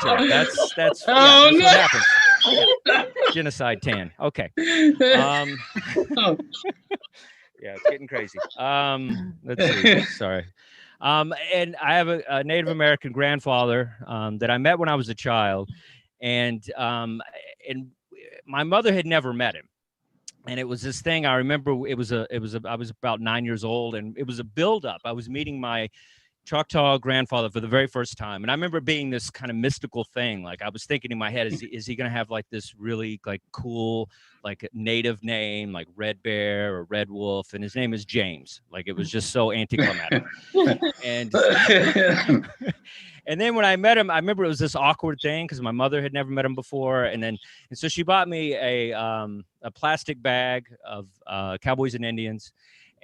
That's Oh, that's no. what happens. Yeah. Genocide tan. Okay. Um, yeah, it's getting crazy. Let's see. Sorry. And I have a Native American grandfather that I met when I was a child, and my mother had never met him. And it was this thing. I remember I was about 9 years old, and it was a buildup. I was meeting my Choctaw grandfather for the very first time. And I remember being this kind of mystical thing. Like I was thinking in my head, is he going to have like this really like cool, like native name, like Red Bear or Red Wolf? And his name is James. Like it was just so anticlimactic. And and then when I met him, I remember it was this awkward thing because my mother had never met him before. And so she bought me a plastic bag of Cowboys and Indians,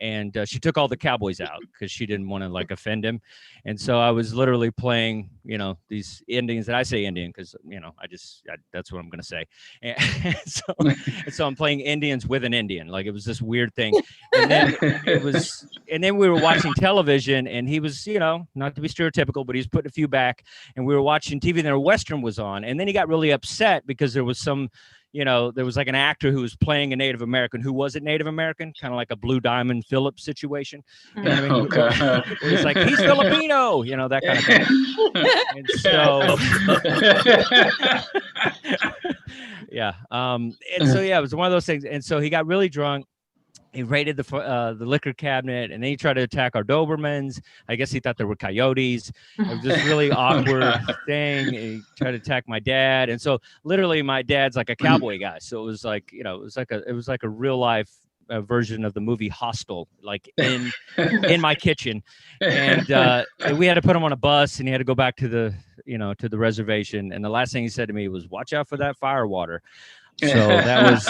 and she took all the cowboys out because she didn't want to like offend him. And so I was literally playing, these Indians, and I say Indian because that's what I'm gonna say. And so I'm playing Indians with an Indian, like it was this weird thing. And then we were watching television, and he was, not to be stereotypical, but he's putting a few back, and we were watching TV, and then a Western was on, and then he got really upset because there was there was like an actor who was playing a Native American who wasn't Native American, kind of like a Blue Diamond Phillips situation. You know what I mean? Where he's like, he's Filipino, that kind of thing. And so, yeah. And so, yeah, it was one of those things. And so he got really drunk. He raided the liquor cabinet, and then he tried to attack our Dobermans. I guess he thought there were coyotes. It was this really awkward thing. He tried to attack my dad, and so literally, my dad's like a cowboy guy. So it was like, it was like a real life version of the movie Hostel, like in my kitchen. And we had to put him on a bus, and he had to go back to the reservation. And the last thing he said to me was, "Watch out for that fire water." So that was.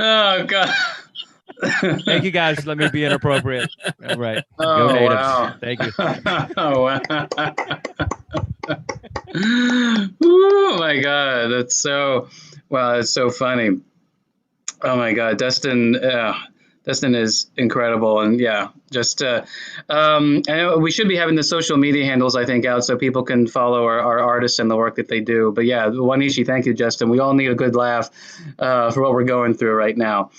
Oh God. Thank you, guys. Let me be inappropriate. All right. Go Natives. Wow. Thank you. Oh, wow. Oh, my God. That's so funny. Oh, my God. Dustin is incredible. And yeah, just, I know we should be having the social media handles, I think, out so people can follow our artists and the work that they do. But yeah, Wanishi, thank you, Justin. We all need a good laugh for what we're going through right now.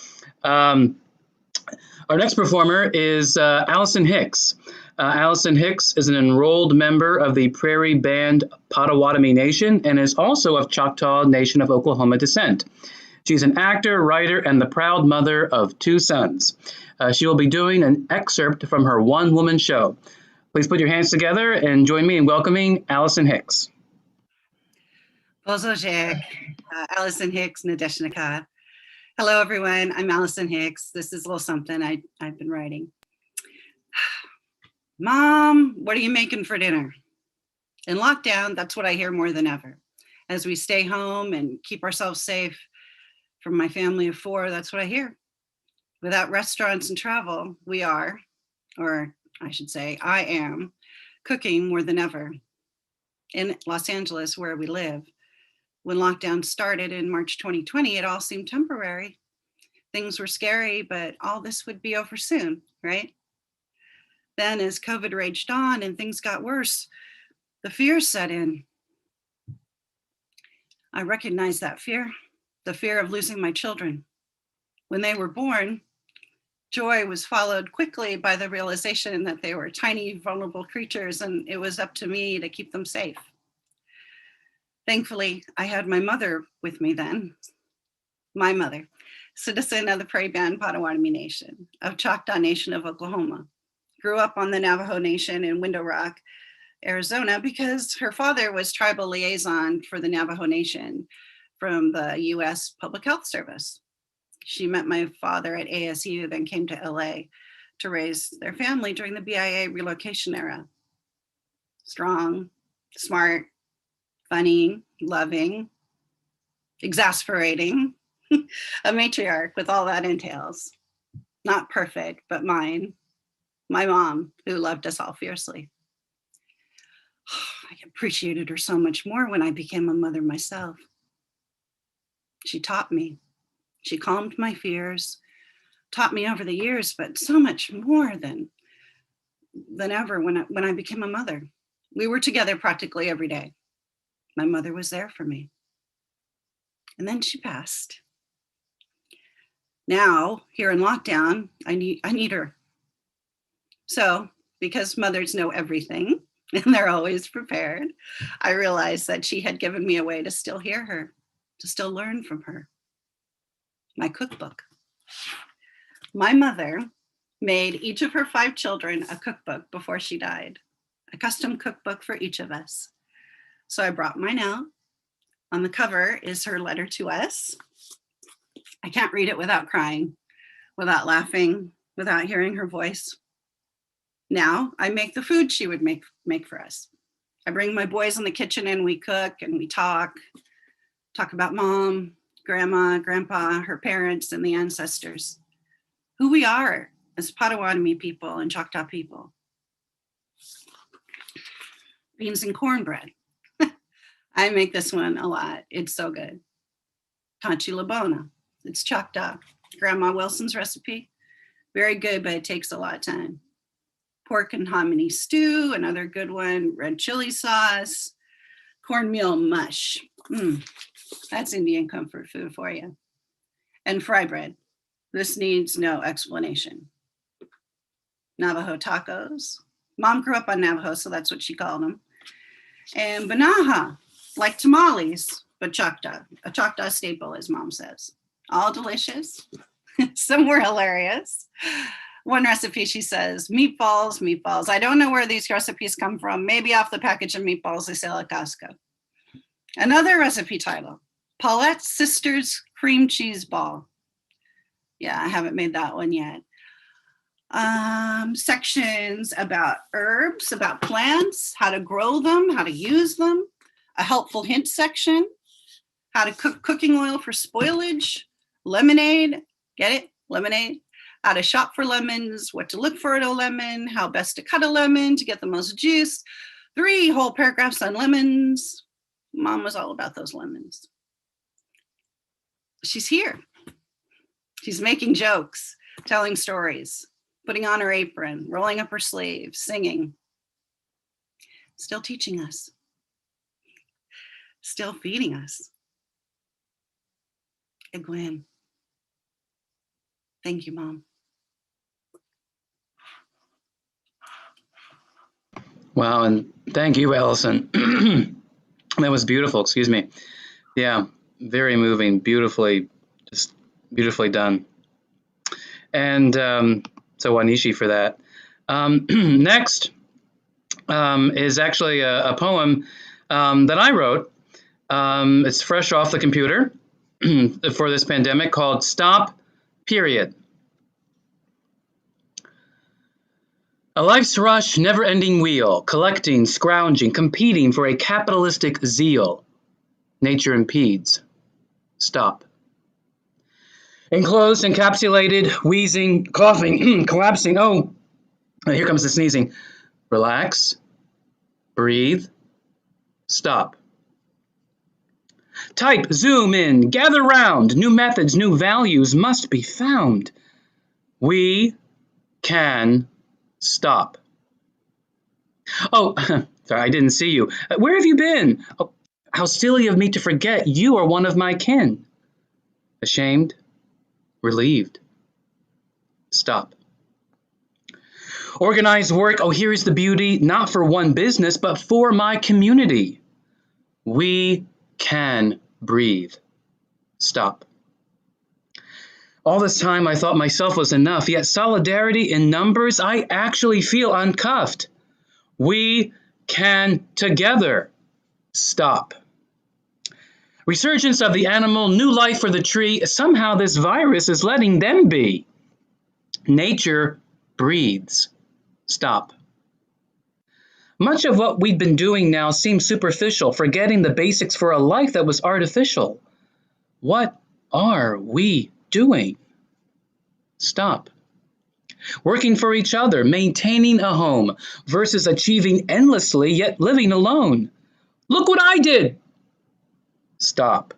Our next performer is Allison Hicks. Allison Hicks is an enrolled member of the Prairie Band Potawatomi Nation and is also of Choctaw Nation of Oklahoma descent. She's an actor, writer, and the proud mother of 2 sons. She will be doing an excerpt from her one-woman show. Please put your hands together and join me in welcoming Allison Hicks. Allison Hicks, Nadeshnika. Hello, everyone. I'm Allison Hicks. This is a little something I've been writing. Mom, what are you making for dinner? In lockdown, that's what I hear more than ever. As we stay home and keep ourselves safe from my family of 4, that's what I hear. Without restaurants and travel, we are, or I should say, I am, cooking more than ever. In Los Angeles, where we live, when lockdown started in March 2020, it all seemed temporary. Things were scary, but all this would be over soon, right? Then as COVID raged on and things got worse, the fear set in. I recognized that fear, the fear of losing my children. When they were born, joy was followed quickly by the realization that they were tiny, vulnerable creatures, and it was up to me to keep them safe. Thankfully, I had my mother with me then. My mother, citizen of the Prairie Band Potawatomi Nation, of Choctaw Nation of Oklahoma. Grew up on the Navajo Nation in Window Rock, Arizona, because her father was tribal liaison for the Navajo Nation from the US Public Health Service. She met my father at ASU, then came to LA to raise their family during the BIA relocation era. Strong, smart, funny, loving, exasperating, a matriarch with all that entails. Not perfect, but mine, my mom, who loved us all fiercely. I appreciated her so much more when I became a mother myself. She taught me. She calmed my fears, taught me over the years, but so much more than ever when I became a mother. We were together practically every day. My mother was there for me. And then she passed. Now, here in lockdown, I need her. So, because mothers know everything and they're always prepared, I realized that she had given me a way to still hear her, to still learn from her. My cookbook. My mother made each of her 5 children a cookbook before she died, a custom cookbook for each of us. So I brought mine out. On the cover is her letter to us. I can't read it without crying, without laughing, without hearing her voice. Now I make the food she would make for us. I bring my boys in the kitchen and we cook and we talk about mom, grandma, grandpa, her parents, and the ancestors, who we are as Potawatomi people and Choctaw people. Beans and cornbread. I make this one a lot. It's so good. Tanchi Labona. It's Choctaw. Grandma Wilson's recipe. Very good, but it takes a lot of time. Pork and hominy stew, another good one. Red chili sauce. Cornmeal mush. That's Indian comfort food for you. And fry bread. This needs no explanation. Navajo tacos. Mom grew up on Navajo, so that's what she called them. And banaha, like tamales, but Choctaw. A Choctaw staple, as Mom says. All delicious. Some were hilarious. One recipe, she says, meatballs. I don't know where these recipes come from. Maybe off the package of meatballs they sell at Costco. Another recipe title, Paulette's Sister's Cream Cheese Ball. Yeah, I haven't made that one yet. Sections about herbs, about plants, how to grow them, how to use them. A helpful hint section, how to cook cooking oil for spoilage. Lemonade, get it? Lemonade. How to shop for lemons, what to look for in a lemon, how best to cut a lemon to get the most juice. 3 whole paragraphs on lemons. Mom was all about those lemons. She's here. She's making jokes, telling stories, putting on her apron, rolling up her sleeves, singing. Still teaching us. Still feeding us. Gwen. Thank you, Mom. Wow, and thank you, Allison. That was beautiful, excuse me. Yeah, very moving, just beautifully done. And so Wanishi for that. Next is actually a poem that I wrote. It's fresh off the computer for this pandemic, called Stop, Period. A life's rush, never-ending wheel, collecting, scrounging, competing for a capitalistic zeal. Nature impedes. Stop. Enclosed, encapsulated, wheezing, coughing, collapsing. Oh, here comes the sneezing. Relax. Breathe. Stop. Type, zoom in, gather round. New methods, new values must be found. We can stop. Oh, sorry, I didn't see you. Where have you been? Oh, how silly of me to forget you are one of my kin. Ashamed, relieved. Stop. Organized work, oh, here's the beauty, not for one business, but for my community. We can breathe. Stop. All this time I thought myself was enough, yet solidarity in numbers, I actually feel uncuffed. We can together stop. Resurgence of the animal, new life for the tree, somehow this virus is letting them be. Nature breathes. Stop. Much of what we've been doing now seems superficial, forgetting the basics for a life that was artificial. What are we doing? Stop. Working for each other, maintaining a home, versus achieving endlessly yet living alone. Look what I did! Stop.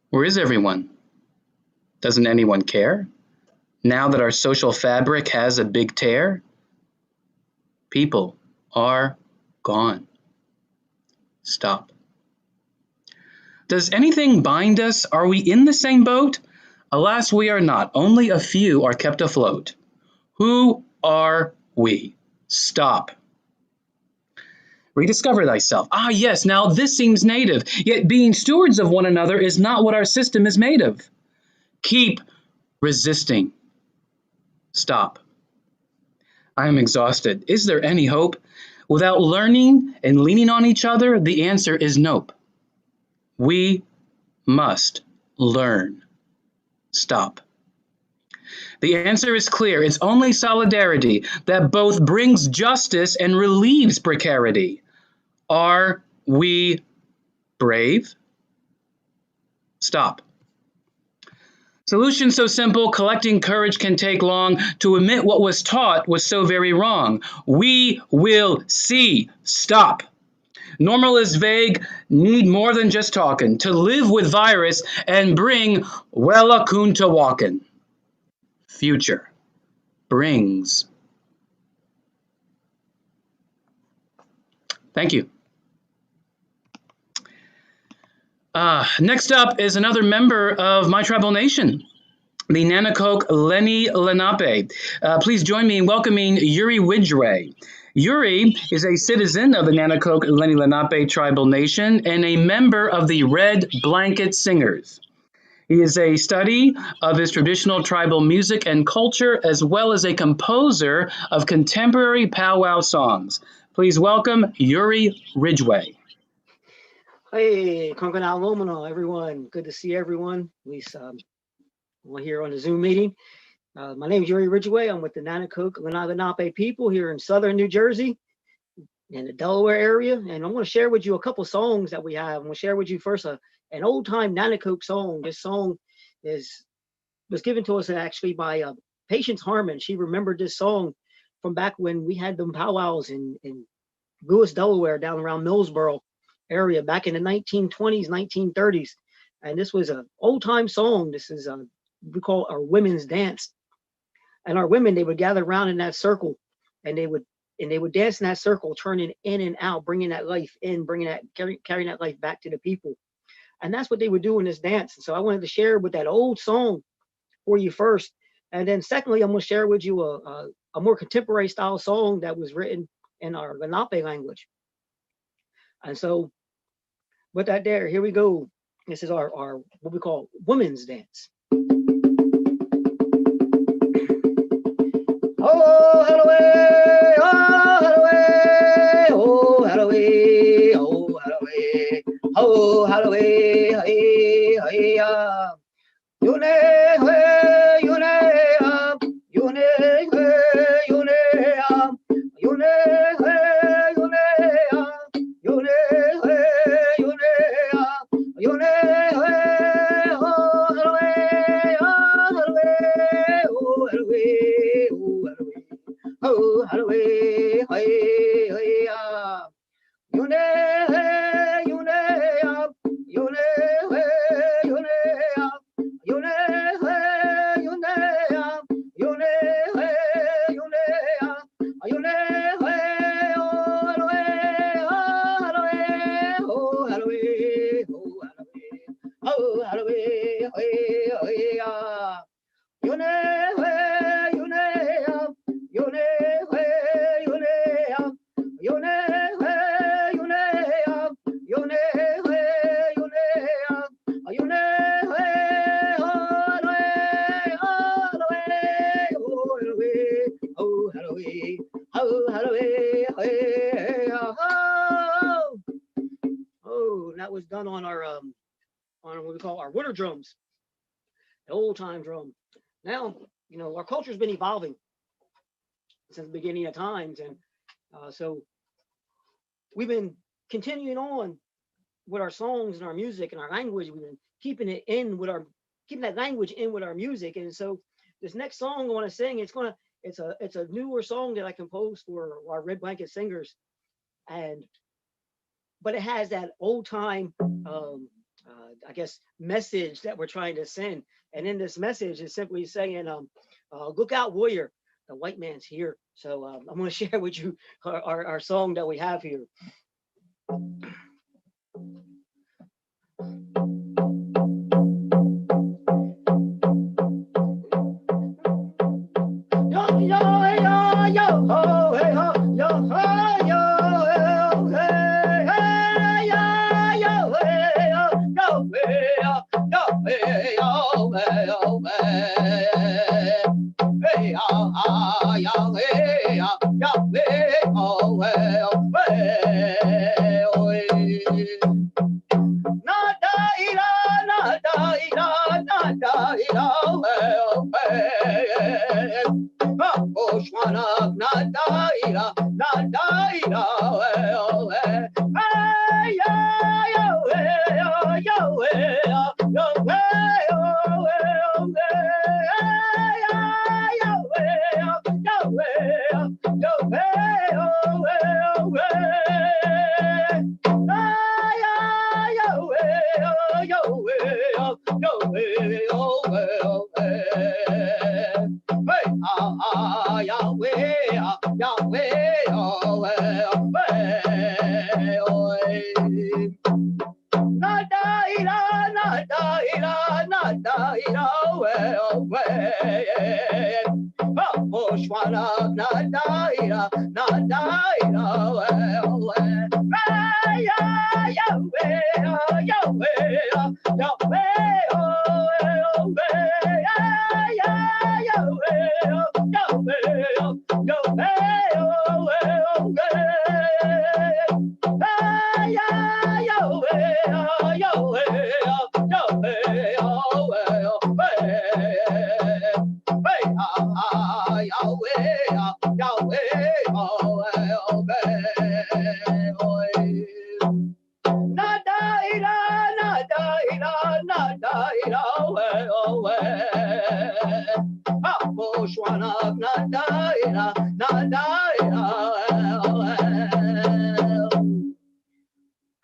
Where is everyone? Doesn't anyone care? Now that our social fabric has a big tear? People are gone. Stop. Does anything bind us? Are we in the same boat? Alas, we are not. Only a few are kept afloat. Who are we? Stop. Rediscover thyself. Ah, yes, now this seems native, yet being stewards of one another is not what our system is made of. Keep resisting. Stop. I am exhausted. Is there any hope? Without learning and leaning on each other, the answer is nope. We must learn. Stop. The answer is clear. It's only solidarity that both brings justice and relieves precarity. Are we brave? Stop. Solution so simple, collecting courage can take long. To admit what was taught was so very wrong. We will see. Stop. Normal is vague, need more than just talking. To live with virus and bring Wella Kunta walkin'. Future brings. Thank you. Next up is another member of my tribal nation, the Nanacoke Lenni Lenape. Please join me in welcoming Yuri Woodray. Yuri is a citizen of the Nanacoke Lenni Lenape tribal nation and a member of the Red Blanket Singers. He is a study of his traditional tribal music and culture, as well as a composer of contemporary powwow songs. Please welcome Urie Ridgeway. Hey, Konkanal Lomino, everyone. Good to see everyone. At least we're here on the Zoom meeting. My name is Yuri Ridgeway. I'm with the Nanacoke Lenape people here in southern New Jersey, in the Delaware area. And I'm going to share with you a couple songs that we have. I'm going to share with you first an old-time Nanacoke song. This song was given to us actually by Patience Harmon. She remembered this song from back when we had them powwows in Lewis, Delaware, down around Millsboro area back in the 1920s, 1930s. And this was an old-time song. This is we call our women's dance. And our women, they would gather around in that circle, and they would dance in that circle, turning in and out, bringing that life in, carrying that life back to the people. And that's what they would do in this dance. And so I wanted to share with that old song for you first. And then secondly, I'm going to share with you a more contemporary style song that was written in our Lenape language. And so with that there, here we go. This is our what we call women's dance. Oh, Halloween, oh, Halloween, oh, Halloween, oh, Halloween, hey, hey, you ne, you ne, you ne, you ne, you ne, oh, Halloween, hey, hey, you ne, you ne, you ne, you ne, you ne, you ne, you ne, you ne, you ne, oh, Halloween, oh, Halloween, oh, Halloween, oh, Halloween, hey, hey, you ne, you ne. Oh, that was done on our on what we call our winter drums, the old time drum. Now, you know, our culture's been evolving since the beginning of times, and so we've been continuing on with our songs and our music and our language. We've been keeping that language in with our music. And so this next song I want to sing, it's a newer song that I composed for our Red Blanket Singers, but it has that old time I guess message that we're trying to send. And in this message is simply saying, look out, warrior, the white man's here. So I'm going to share with you our song that we have here.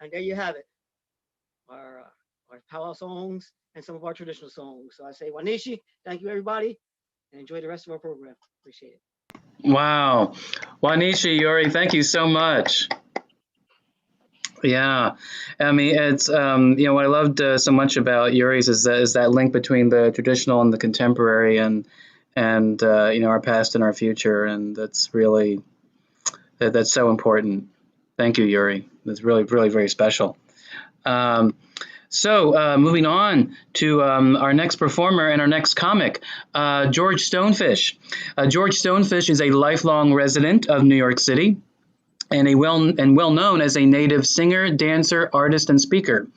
And there you have it, our powwow songs and some of our traditional songs. So I say, Wanishi, thank you, everybody, and enjoy the rest of our program. Appreciate it. Wow. Wanishi, Yuri, thank you so much. Yeah, I mean, it's, what I loved so much about Yuri's is that link between the traditional and the contemporary and our past and our future. And that's really, that's so important. Thank you, Yuri. That's really, really very special. So moving on to our next performer and our next comic, George Stonefish. George Stonefish is a lifelong resident of New York City and well known as a native singer, dancer, artist, and speaker.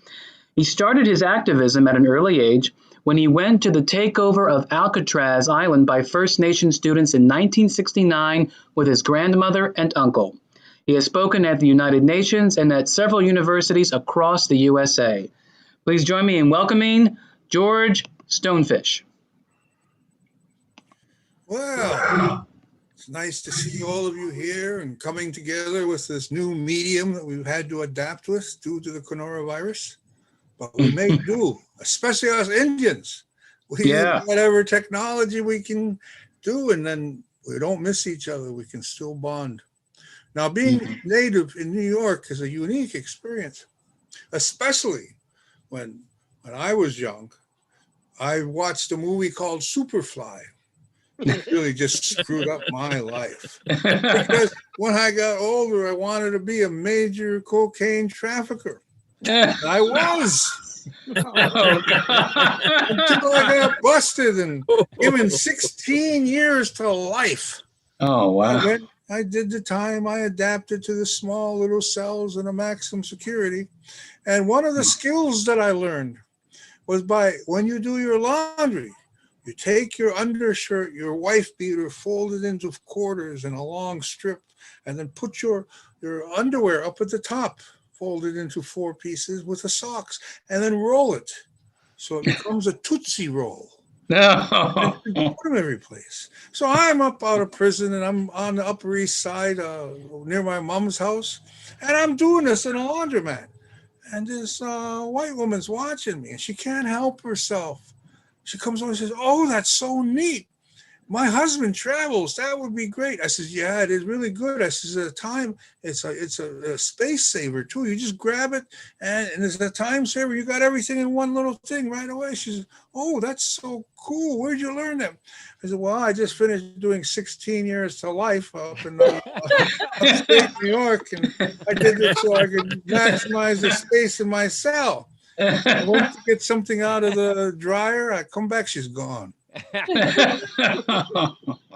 He started his activism at an early age when he went to the takeover of Alcatraz Island by First Nation students in 1969 with his grandmother and uncle. He has spoken at the United Nations and at several universities across the USA. Please join me in welcoming George Stonefish. Well, it's nice to see all of you here and coming together with this new medium that we've had to adapt with due to the coronavirus. But we make do, especially us Indians. We use whatever technology we can do, and then we don't miss each other. We can still bond. Now, being native in New York is a unique experience, especially when I was young. I watched a movie called Superfly. It really just screwed up my life. Because when I got older, I wanted to be a major cocaine trafficker. And I was. Until I got busted and given 16 years to life. Oh, wow. I did the time. I adapted to the small little cells and a maximum security. And one of the skills that I learned was when you do your laundry, you take your undershirt, your wife beater, fold it into quarters in a long strip, and then put your underwear up at the top, fold it into 4 pieces with the socks, and then roll it. So it becomes a Tootsie Roll. No. And put them every place. So I'm up out of prison and I'm on the Upper East Side near my mom's house. And I'm doing this in a laundromat. And this white woman's watching me and she can't help herself. She comes over and says, "Oh, that's so neat. My husband travels. That would be great." I says, "Yeah, it is really good." I says, "At a time, it's a space saver too. You just grab it and it's a time saver. You got everything in one little thing right away." She says, "Oh, that's so cool. Where'd you learn that?" I said, "Well, I just finished doing 16 years to life up in upstate New York, and I did this so I could maximize the space in my cell. I went to get something out of the dryer. I come back, she's gone."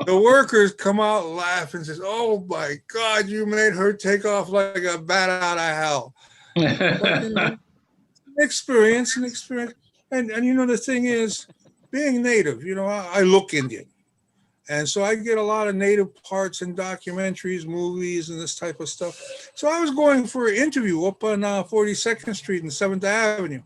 The workers come out and laugh and says, "Oh my God, you made her take off like a bat out of hell." An experience. And the thing is, being native, I look Indian. And so I get a lot of native parts in documentaries, movies, and this type of stuff. So I was going for an interview up on 42nd Street and 7th Avenue.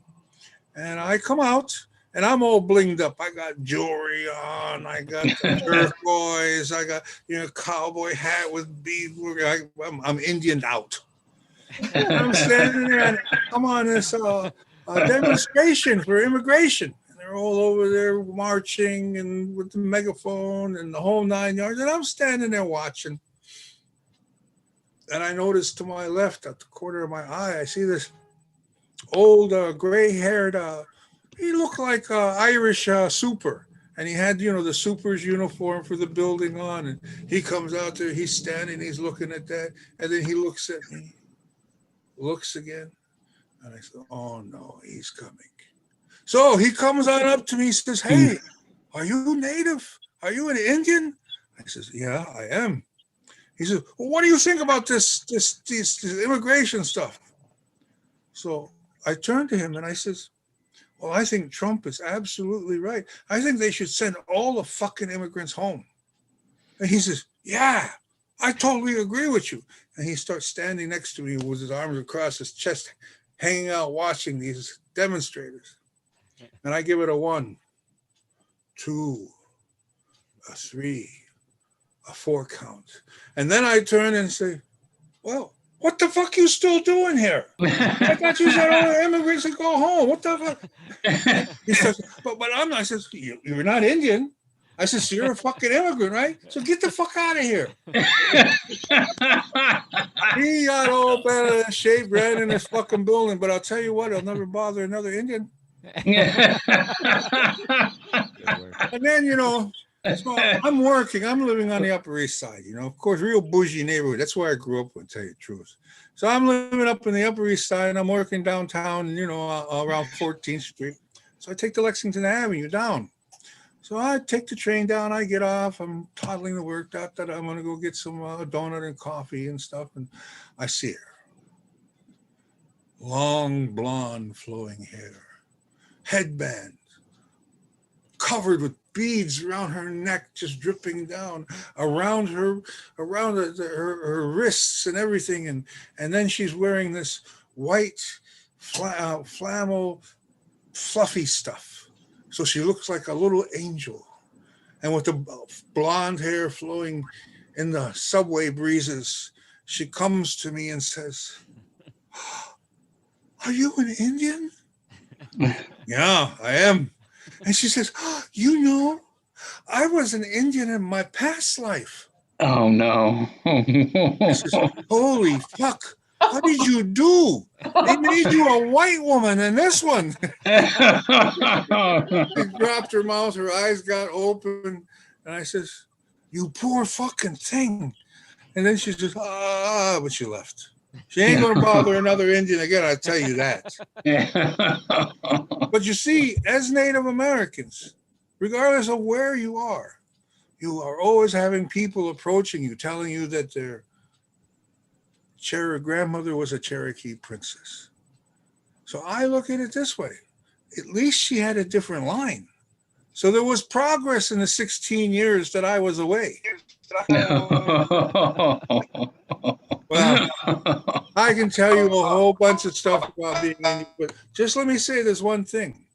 And I come out, and I'm all blinged up. I got jewelry on. I got the turquoise. I got, cowboy hat with beads. I'm Indianed out. And I'm standing there, and I'm on this demonstration for immigration. They're all over there marching and with the megaphone and the whole 9 yards. And I'm standing there watching. And I noticed to my left, at the corner of my eye, I see this old gray-haired, he looked like Irish super. And he had, the super's uniform for the building on. And he comes out there, he's standing, he's looking at that. And then he looks at me, looks again. And I said, oh no, he's coming. So he comes on up to me, he says, hey, are you native? Are you an Indian? I says, yeah, I am. He says, well, what do you think about this immigration stuff? So I turned to him and I says, well, I think Trump is absolutely right. I think they should send all the fucking immigrants home. And he says, yeah, I totally agree with you. And he starts standing next to me with his arms across his chest, hanging out, watching these demonstrators. And I give it a 1, 2, a 3, a 4 count. And then I turn and say, well, what the fuck you still doing here? I thought you said all the immigrants would go home. What the fuck? He says, but I'm not. I says, you're not Indian. I says, so you're a fucking immigrant, right? So get the fuck out of here. He got all bent out of shape, ran in this fucking building. But I'll tell you what, he'll never bother another Indian. And then, so I'm working. I'm living on the Upper East Side, of course, real bougie neighborhood. That's where I grew up, to tell you the truth. So I'm living up in the Upper East Side, and I'm working downtown, around 14th Street. So I take the Lexington Avenue down. So I take the train down. I get off. I'm toddling to work. I'm going to go get some donut and coffee and stuff. And I see her. Long, blonde, flowing hair. Headband. Covered with beads around her neck, just dripping down around her wrists and everything. And then she's wearing this white flannel fluffy stuff. So she looks like a little angel. And with the blonde hair flowing in the subway breezes, she comes to me and says, are you an Indian? Yeah, I am. And she says, I was an Indian in my past life. Oh, no. I says, holy fuck. What did you do? They made you a white woman in this one. She dropped her mouth, her eyes got open. And I says, you poor fucking thing. And then she says, but she left. She ain't going to bother another Indian again, I tell you that. But you see, as Native Americans, regardless of where you are always having people approaching you, telling you that their grandmother was a Cherokee princess. So I look at it this way. At least she had a different line. So there was progress in the 16 years that I was away. Well, I can tell you a whole bunch of stuff about being Indian, but just let me say this one thing.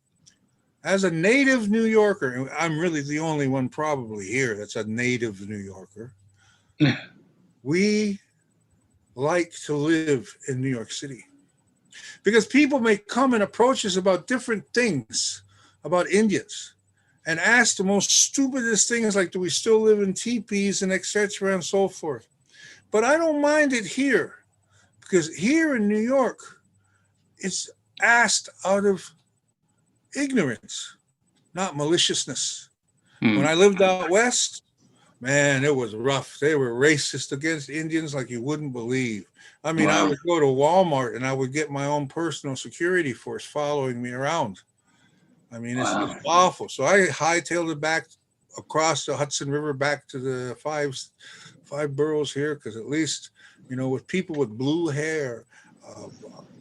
As a native New Yorker, and I'm really the only one probably here that's a native New Yorker, we like to live in New York City. Because people may come and approach us about different things, about Indians, and ask the most stupidest things like, do we still live in teepees and et cetera and so forth. But I don't mind it here, because here in New York, it's asked out of ignorance, not maliciousness. When I lived out west, man, it was rough. They were racist against Indians like you wouldn't believe. I mean, wow. I would go to Walmart and I would get my own personal security force following me around. I mean, it's wow. Awful. So I hightailed it back across the Hudson River back to the five boroughs here, because at least, with people with blue hair,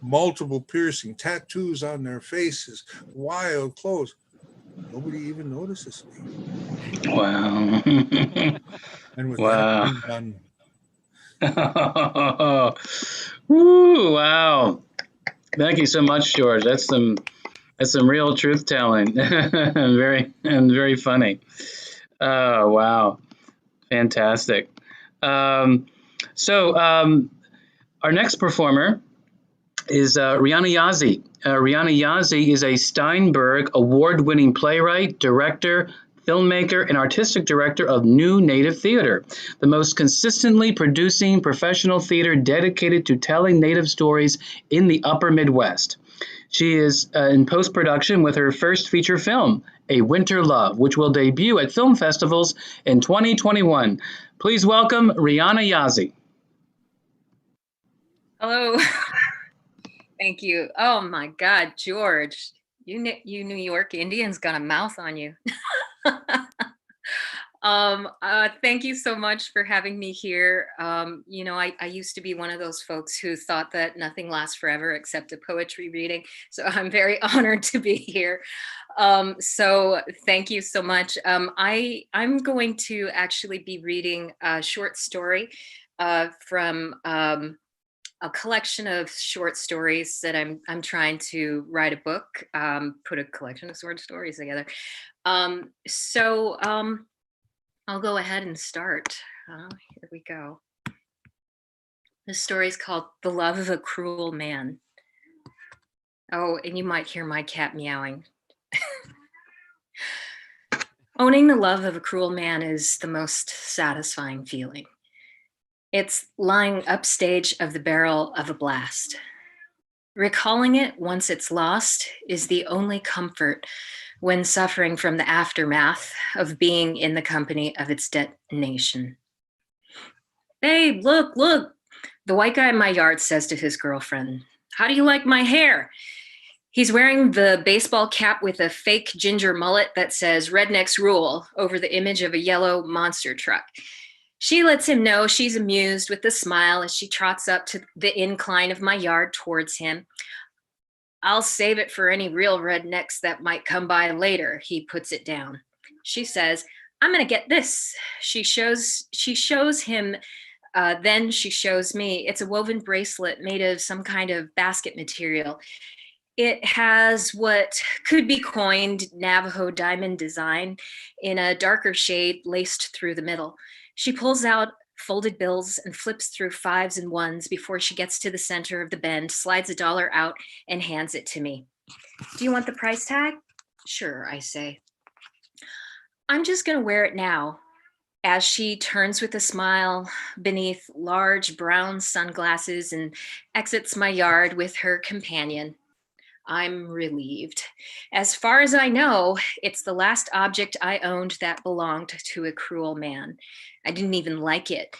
multiple piercing, tattoos on their faces, wild clothes, Nobody even notices me. Wow. And with Wow. that being done, Woo, wow. Thank you so much, George. That's some real truth telling. Very funny. Oh, wow. Fantastic. Um, so our next performer is Rihanna Yazzie. Rihanna Yazzie is a Steinberg award-winning playwright, director, filmmaker, and artistic director of New Native Theater, the most consistently producing professional theater dedicated to telling Native stories in the upper Midwest. She is in post-production with her first feature film, A Winter Love, which will debut at film festivals in 2021. Please welcome Rihanna Yazzie. Hello. Thank you. Oh my God, George, you New York Indians got a mouth on you. Thank you so much for having me here. You know, I used to be one of those folks who thought that nothing lasts forever except a poetry reading. So I'm very honored to be here. So thank you so much. I'm going to actually be reading a short story from a collection of short stories that I'm trying to write a book, put a collection of short stories together. I'll go ahead and start. Here we go. The story is called The Love of a Cruel Man. Oh, and you might hear my cat meowing. Owning the love of a cruel man is the most satisfying feeling. It's lying upstage of the barrel of a blast. Recalling it once it's lost is the only comfort when suffering from the aftermath of being in the company of its detonation. Babe, look, the white guy in my yard says to his girlfriend, how do you like my hair? He's wearing the baseball cap with a fake ginger mullet that says Rednecks Rule over the image of a yellow monster truck. She lets him know she's amused with a smile as she trots up to the incline of my yard towards him. I'll save it for any real rednecks that might come by later, he puts it down. She says, I'm gonna get this. She shows him, then she shows me. It's a woven bracelet made of some kind of basket material. It has what could be coined Navajo diamond design in a darker shade laced through the middle. She pulls out folded bills and flips through 5s and 1s before she gets to the center of the bend, slides $1 out and hands it to me. Do you want the price tag? Sure, I say. I'm just gonna wear it now. As she turns with a smile beneath large brown sunglasses and exits my yard with her companion. I'm relieved. As far as I know, it's the last object I owned that belonged to a cruel man. I didn't even like it.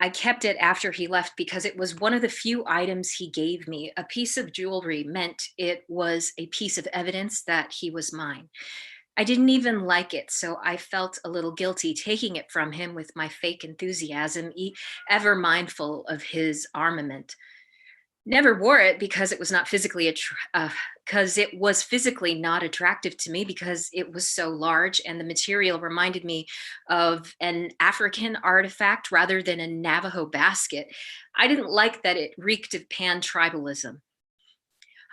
I kept it after he left because it was one of the few items he gave me. A piece of jewelry meant it was a piece of evidence that he was mine. I didn't even like it, so I felt a little guilty taking it from him with my fake enthusiasm, ever mindful of his armament. Never wore it because it was not physically not attractive to me because it was so large and the material reminded me of an African artifact rather than a Navajo basket. I didn't like that it reeked of pan-tribalism.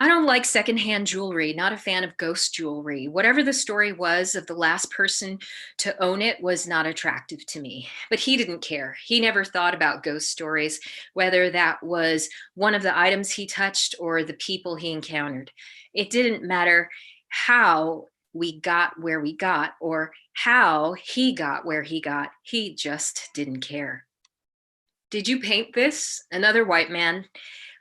I don't like secondhand jewelry, not a fan of ghost jewelry. Whatever the story was of the last person to own it was not attractive to me, but he didn't care. He never thought about ghost stories, whether that was one of the items he touched or the people he encountered. It didn't matter how we got where we got or how he got where he got. He just didn't care. Did you paint this? Another white man.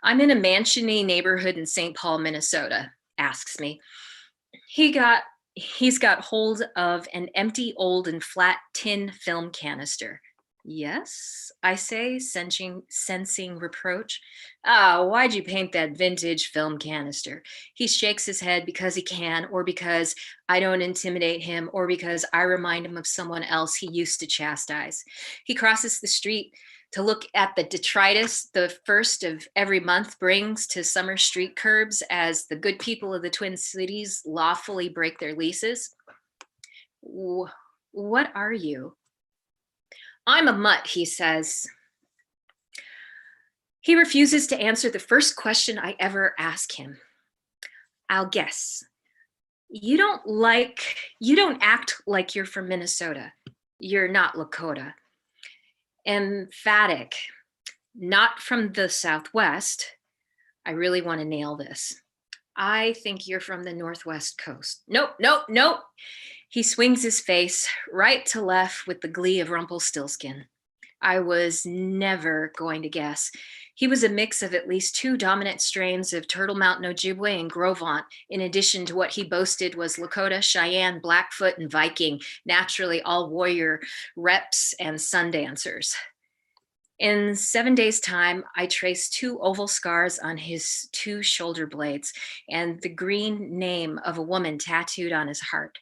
I'm in a mansion-y neighborhood in St. Paul, Minnesota, asks me. He's got hold of an empty old and flat tin film canister. Yes, I say, sensing reproach. Why'd you paint that vintage film canister? He shakes his head because he can, or because I don't intimidate him, or because I remind him of someone else he used to chastise. He crosses the street to look at the detritus the first of every month brings to summer street curbs as the good people of the Twin Cities lawfully break their leases. What are you? I'm a mutt, he says. He refuses to answer the first question I ever ask him. I'll guess. You don't act like you're from Minnesota. You're not Lakota. Emphatic. Not from the Southwest. I really want to nail this. I think you're from the Northwest coast. Nope, nope, nope. He swings his face right to left with the glee of Rumpelstiltskin. I was never going to guess. He was a mix of at least 2 dominant strains of Turtle Mountain Ojibwe and Grovant, in addition to what he boasted was Lakota, Cheyenne, Blackfoot, and Viking, naturally all warrior reps and sun dancers. In 7 days' time, I traced 2 oval scars on his 2 shoulder blades and the green name of a woman tattooed on his heart.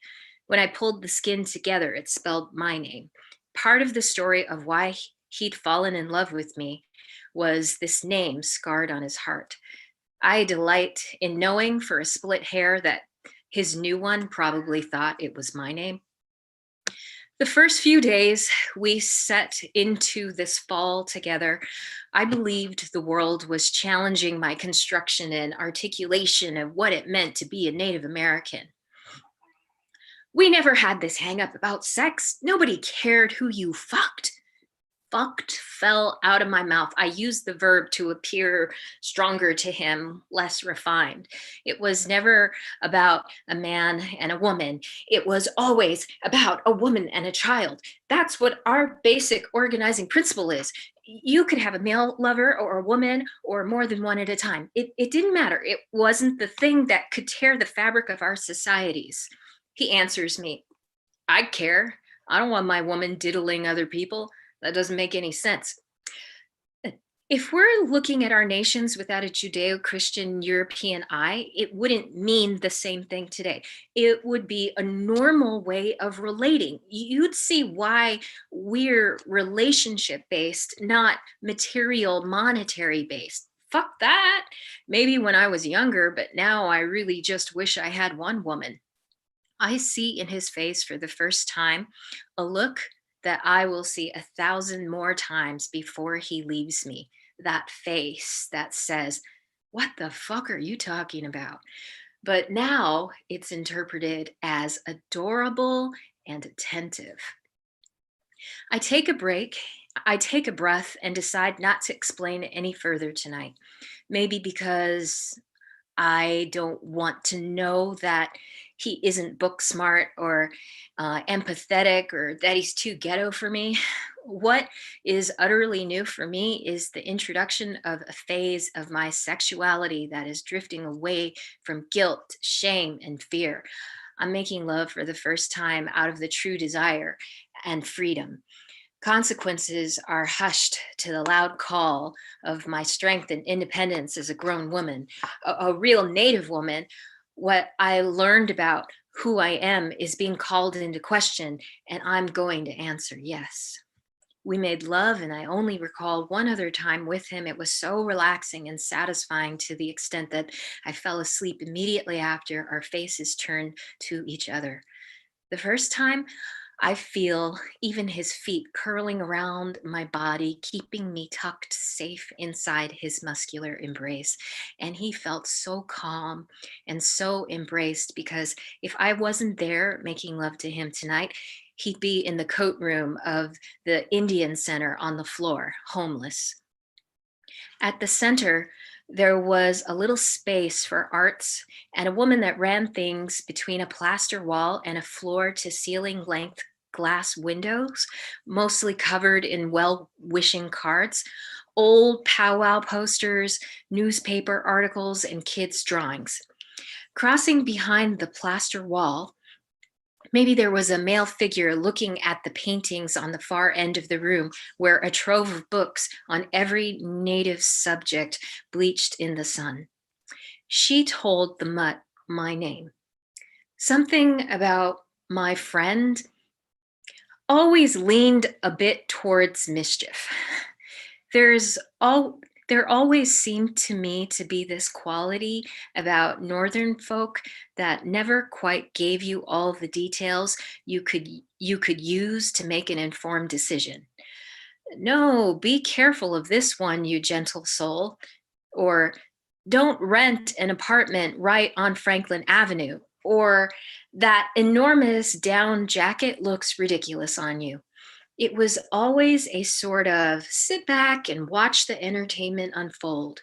When I pulled the skin together, it spelled my name. Part of the story of why he'd fallen in love with me was this name scarred on his heart. I delight in knowing for a split hair that his new one probably thought it was my name. The first few days we set into this fall together, I believed the world was challenging my construction and articulation of what it meant to be a Native American. We never had this hang up about sex. Nobody cared who you fucked. Fucked fell out of my mouth. I used the verb to appear stronger to him, less refined. It was never about a man and a woman. It was always about a woman and a child. That's what our basic organizing principle is. You could have a male lover or a woman or more than one at a time. It didn't matter. It wasn't the thing that could tear the fabric of our societies. He answers me, I care. I don't want my woman diddling other people. That doesn't make any sense. If we're looking at our nations without a Judeo-Christian European eye, it wouldn't mean the same thing today. It would be a normal way of relating. You'd see why we're relationship-based, not material, monetary-based. Fuck that. Maybe when I was younger, but now I really just wish I had one woman. I see in his face for the first time a look that I will see 1,000 more times before he leaves me. That face that says, what the fuck are you talking about? But now it's interpreted as adorable and attentive. I take a break, I take a breath and decide not to explain it any further tonight. Maybe because I don't want to know that he isn't book smart or empathetic or that he's too ghetto for me. What is utterly new for me is the introduction of a phase of my sexuality that is drifting away from guilt, shame, and fear. I'm making love for the first time out of the true desire and freedom. Consequences are hushed to the loud call of my strength and independence as a grown woman, a real Native woman. What I learned about who I am is being called into question, and I'm going to answer yes. We made love, and I only recall one other time with him. It was so relaxing and satisfying to the extent that I fell asleep immediately after our faces turned to each other. The first time, I feel even his feet curling around my body, keeping me tucked safe inside his muscular embrace. And he felt so calm and so embraced, because if I wasn't there making love to him tonight, he'd be in the coat room of the Indian Center on the floor, homeless. At the center, there was a little space for arts and a woman that ran things between a plaster wall and a floor to ceiling length glass windows, mostly covered in well-wishing cards, old powwow posters, newspaper articles, and kids' drawings. Crossing behind the plaster wall, maybe there was a male figure looking at the paintings on the far end of the room, where a trove of books on every Native subject bleached in the sun. She told the mutt my name. Something about my friend always leaned a bit towards mischief. There's There always seemed to me to be this quality about Northern folk that never quite gave you all the details you could use to make an informed decision. No, be careful of this one, you gentle soul. Or don't rent an apartment right on Franklin Avenue. Or that enormous down jacket looks ridiculous on you. It was always a sort of sit back and watch the entertainment unfold.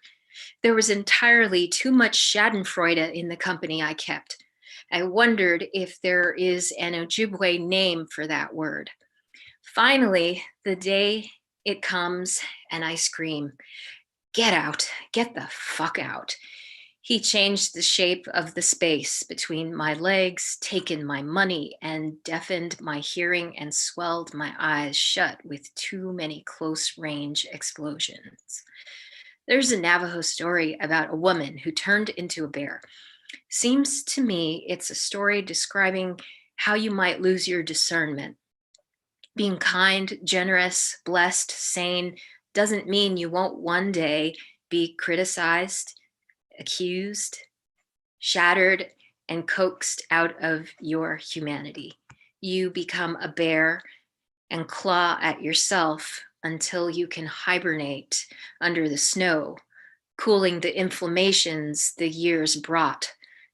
There was entirely too much Schadenfreude in the company I kept. I wondered if there is an Ojibwe name for that word. Finally, the day it comes and I scream, "Get out, get the fuck out." He changed the shape of the space between my legs, taken my money, and deafened my hearing and swelled my eyes shut with too many close-range explosions. There's a Navajo story about a woman who turned into a bear. Seems to me it's a story describing how you might lose your discernment. Being kind, generous, blessed, sane doesn't mean you won't one day be criticized, accused, shattered, and coaxed out of your humanity. You become a bear and claw at yourself until you can hibernate under the snow, cooling the inflammations the years brought,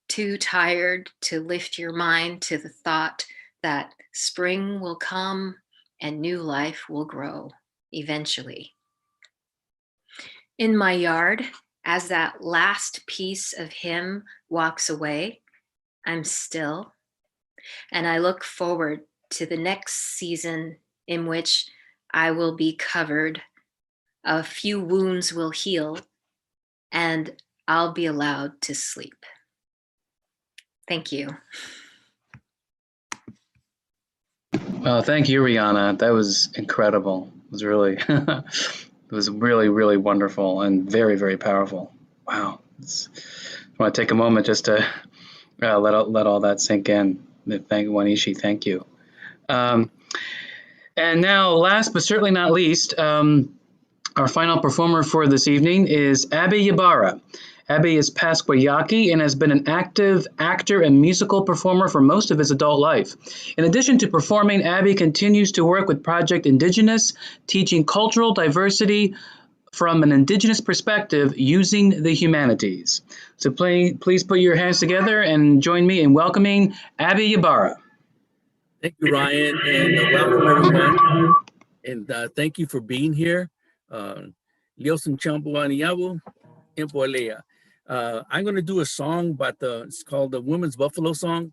too tired to lift your mind to the thought that spring will come and new life will grow eventually. In my yard, as that last piece of him walks away, I'm still, and I look forward to the next season in which I will be covered, a few wounds will heal, and I'll be allowed to sleep. Thank you. Well, thank you, Rihanna. That was incredible. It was really, it was really, really wonderful and very, very powerful. Wow. I want to take a moment just to let all that sink in. Thank Wanishi. Thank you. And now, last but certainly not least, our final performer for this evening is Abby Ybarra. Abby is Pasquayaki and has been an active actor and musical performer for most of his adult life. In addition to performing, Abby continues to work with Project Indigenous, teaching cultural diversity from an Indigenous perspective using the humanities. So please put your hands together and join me in welcoming Abby Ybarra. Thank you, Ryan, and welcome everyone. And thank you for being here. Liosan Chambuaniabu, Impolea. I'm going to do a song about it's called the Women's Buffalo Song.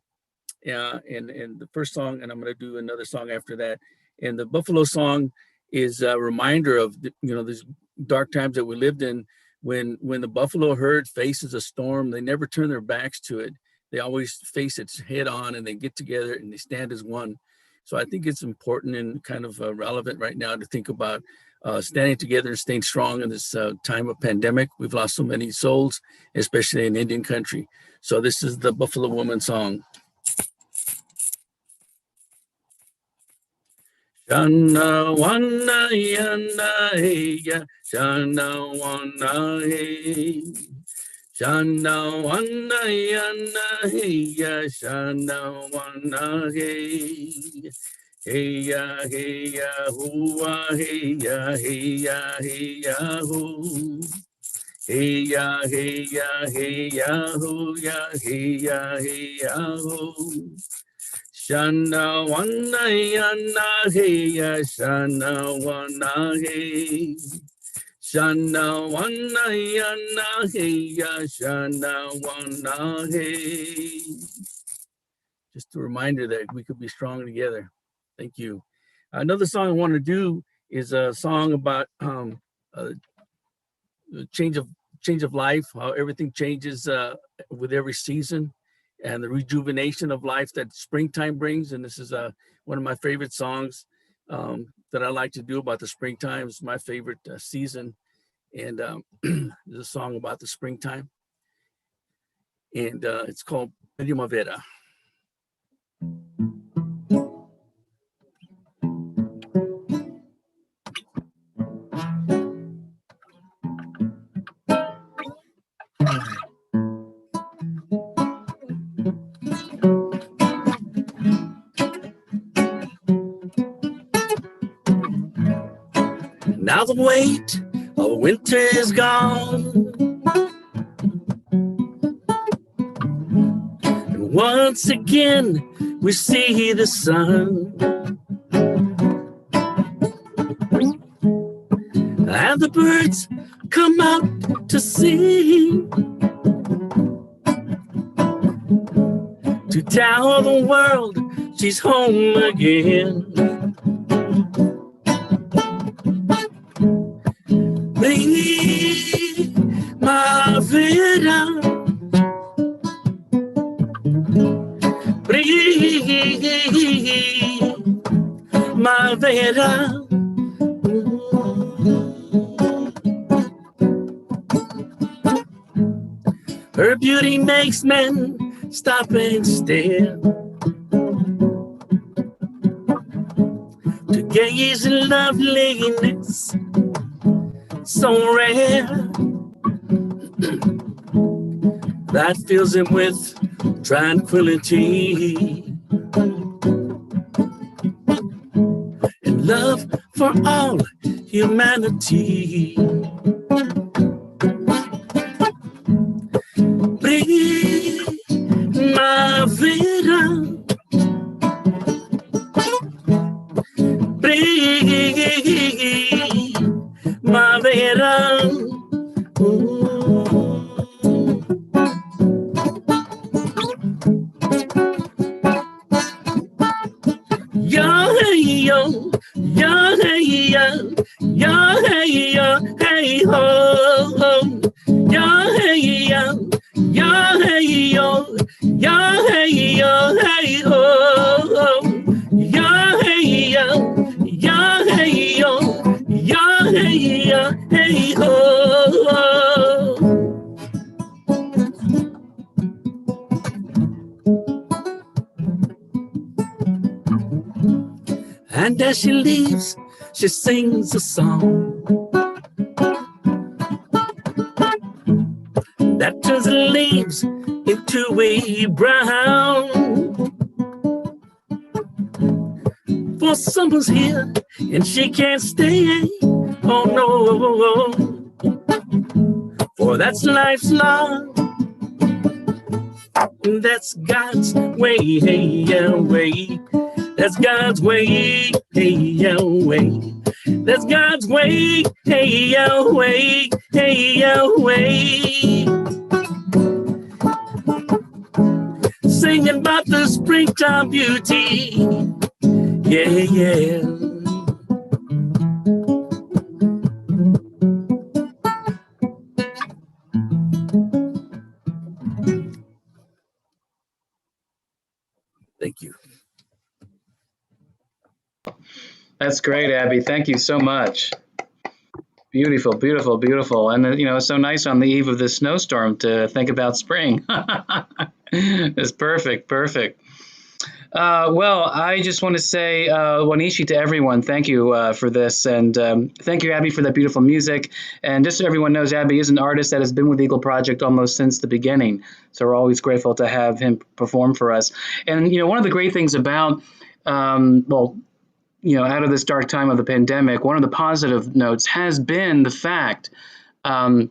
And the first song, and I'm going to do another song after that. And the Buffalo Song is a reminder of, these dark times that we lived in when the buffalo herd faces a storm. They never turn their backs to it. They always face it head on, and they get together and they stand as one. So I think it's important and kind of relevant right now to think about standing together and staying strong in this time of pandemic. We've lost so many souls, especially in Indian country. So this is the Buffalo Woman Song. Shana wana yana heya, shana wana hey. Shana wana yana heya, shana wana hey. Heya heya hua heya heya heya ho. Heya heya heya hoya heya heya ho. Shana wana yana heya, shana wana hey. Shana wana yana heya, shana wana hey. Just a reminder that we could be strong together. Thank you. Another song I want to do is a song about change of life, how everything changes with every season, and the rejuvenation of life that springtime brings. And this is one of my favorite songs that I like to do about the springtime. It's my favorite season. And there's a song about the springtime. And it's called Primavera. Now the weight of winter is gone, and once again we see the sun. And the birds come out to sing, to tell the world she's home again. Primavera, primavera. Her beauty makes men stop and stare, to gaze in loveliness so rare that fills him with tranquility and love for all humanity. Primavera, primavera. Yo, hey, yo, yo, hey, yo, yo, hey, yo, hey, ho, ho. Yo, hey, yo, yo, hey, yo, yo, hey, yo, hey, ho, ho. Yo, hey, yo, yo, hey, yo, yo, hey, yo, hey, ho, ho. And as she leaves, she sings a song that turns the leaves into a brown. For summer's here and she can't stay. Oh no, for that's life's law. That's God's way, hey, yeah, way. That's God's way, hey, yeah, way. That's God's way, hey, yeah, way, hey, yeah, way. Singing about the springtime beauty, yeah, yeah. Thank you. That's great, Abby. Thank you so much. Beautiful, beautiful, beautiful. And, it's so nice on the eve of this snowstorm to think about spring. It's perfect, perfect. Well, I just want to say Wanishi to everyone. Thank you for this. And thank you, Abby, for that beautiful music. And just so everyone knows, Abby is an artist that has been with Eagle Project almost since the beginning. So we're always grateful to have him perform for us. And, one of the great things about, out of this dark time of the pandemic, one of the positive notes has been the fact that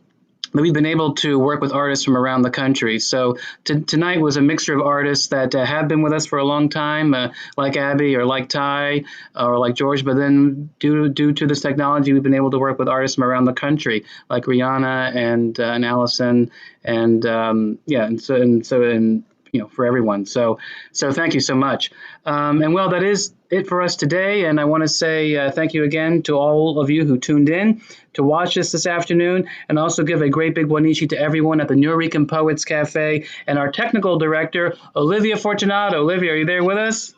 we've been able to work with artists from around the country. So tonight was a mixture of artists that have been with us for a long time, like Abby or like Ty or like George. But then due to this technology, we've been able to work with artists from around the country, like Rihanna and Allison, and for everyone. So thank you so much. That is it for us today. And I want to say thank you again to all of you who tuned in to watch this afternoon, and also give a great big wanishi to everyone at the Nuyorican Poets Cafe and our technical director, Olivia Fortunato. Olivia, are you there with us?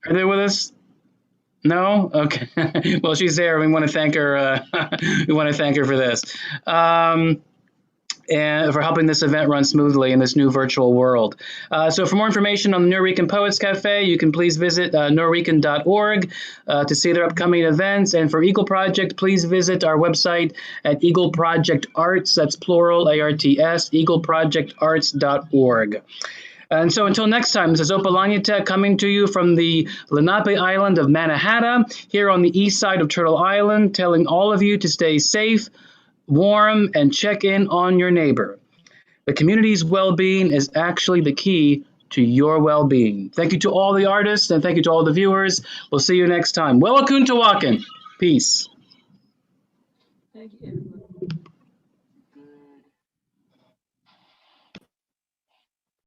Are you there with us? No? Okay. Well, she's there. We want to thank her. We want to thank her for this. And for helping this event run smoothly in this new virtual world. So for more information on the Nuyorican Poets Cafe, you can please visit nuyorican.org to see their upcoming events. And for Eagle Project, please visit our website at Eagle Project Arts, that's plural, ARTS, eagleprojectarts.org. And so until next time, this is Opalanitek coming to you from the Lenape Island of Mannahatta, here on the east side of Turtle Island, telling all of you to stay safe, warm, and check in on your neighbor. The community's well-being is actually the key to your well-being. Thank you to all the artists, and thank you to all the viewers. We'll see you next time. Welakun Tawakan. Peace. Thank you, everyone.